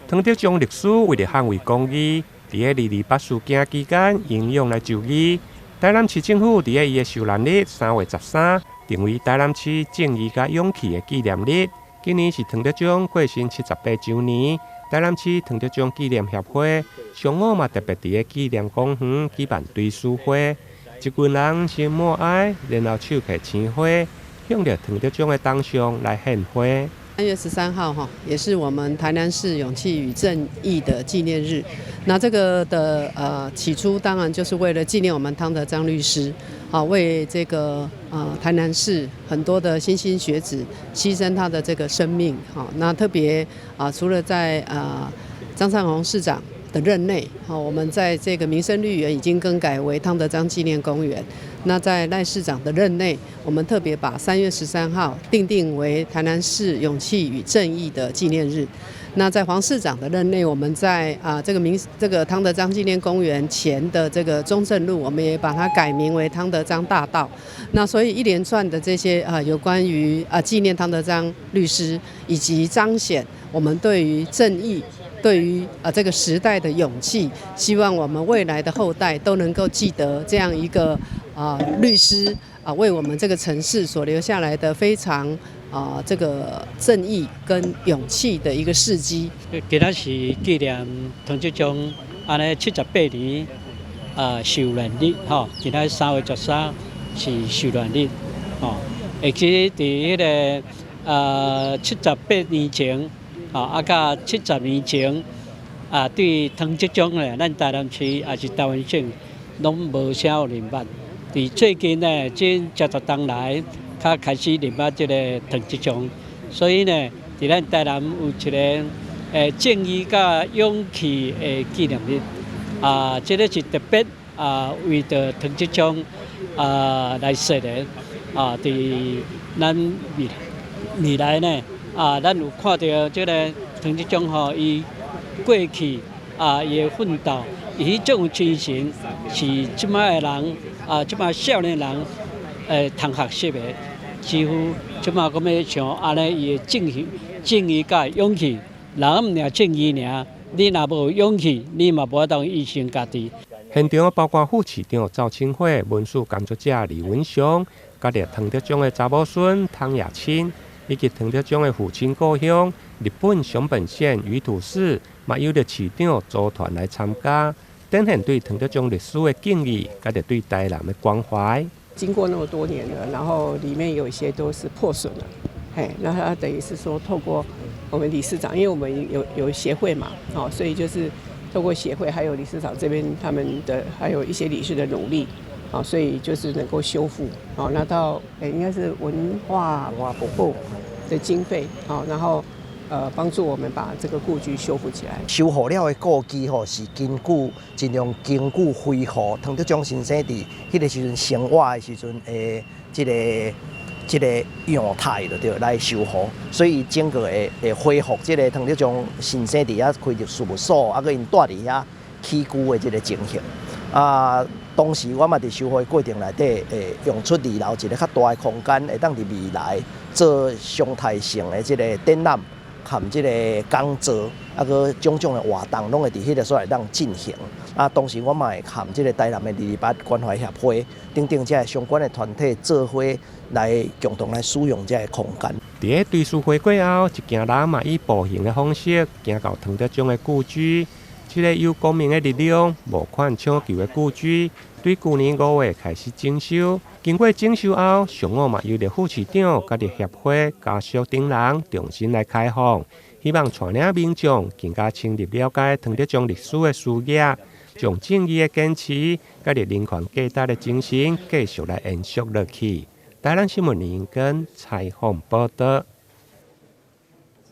唐德宗历史为了捍卫公义，伫个228事件期间英勇来就义。台南市政府伫个伊个受难日3月13，定为台南市正义甲勇气的纪念日。今年是唐德宗过身78周年，台南市唐德宗纪念协会上午嘛特别伫个纪念公园举办追思会，一群人心默哀，然后手摕青花，向着唐德宗的当上来献花。3月13号也是我们台南市勇气与正义的纪念日。那这个的起初当然就是为了纪念我们汤德章律师，为这个台南市很多的莘莘学子牺牲他的这个生命。那特别除了在张善宏市长的任内，我们在这个民生绿园已经更改为汤德章纪念公园。那在赖市长的任内，我们特别把3月13号定为台南市勇气与正义的纪念日。那在黄市长的任内，我们在这个汤德章纪念公园前的这个中正路，我们也把它改名为汤德章大道。那所以一连串的这些有关于纪念汤德章律师，以及彰显我们对于正义、对于这个时代的勇气，希望我们未来的后代都能够记得这样一个律师为我们这个城市所留下来的非常这个正义跟勇气的一个事迹。今仔是纪念唐德宗安尼78年受难日吼，今仔3月13是受难日吼，而且伫迄个78年前甲70年前对唐德宗咧，咱台南市也是台湾省拢无啥有认捌。伫最近呢，这10多年来，较开始认捌这个唐德宗，所以呢，伫咱台南有一个正义甲勇气的纪念日这个是特别为着唐德宗来设的伫咱未来呢咱有看到这个唐德宗伊过去伊的奋斗。伊这种精神是即摆的人即摆少年人通学习的，几乎即摆讲要像安尼伊的正义甲勇气，人毋尔正义尔，你若无勇气，你嘛无法当牺牲家己。现场包括副市长赵清华、文书工作者李文祥，甲着唐德宗的查某孙汤雅清，以及唐德宗的父亲故乡日本熊本县鱼土市，嘛有着市长组团来参加。展现对唐德宗历史的敬意，甲着对台南的关怀。经过那么多年了，然后里面有一些都是破损了，那他等于是说透过我们理事长，因为我们有协会嘛，所以就是透过协会还有理事长这边他们的还有一些理事的努力，所以就是能够修复，拿到应该是文化部的经费，然后。帮助我们把这个故居修复起来。修复了的故居是尽量坚固恢复唐德宗先生伫迄个时阵生活的时阵这个样态就对来修复，所以整个会恢复这个唐德宗先生伫遐开着事务所，佮因住伫遐起居的这个情形。当时我嘛伫修复的过程内底，用出2楼一个较大的空间，会当伫未来做常态性的这个展览。含这个讲座，佮种种的活动，拢会伫迄个所在当进行。当时我嘛会含这个台南的228关怀协会等这相关的团体做伙来共同来使用这个空间。伫个追思会过后，一行人嘛以步行的方式行到唐德宗的故居。这个有公民的力量募款抢救的故居，对去年5月开始整修。经过整修后，上午嘛由着副市长甲着协会家属等人重新来开放，希望带领民众更加深入了解唐德宗历史的事业，将正义的坚持甲着人权价值的精神继续来延续落去。台南新闻联跟采访报道。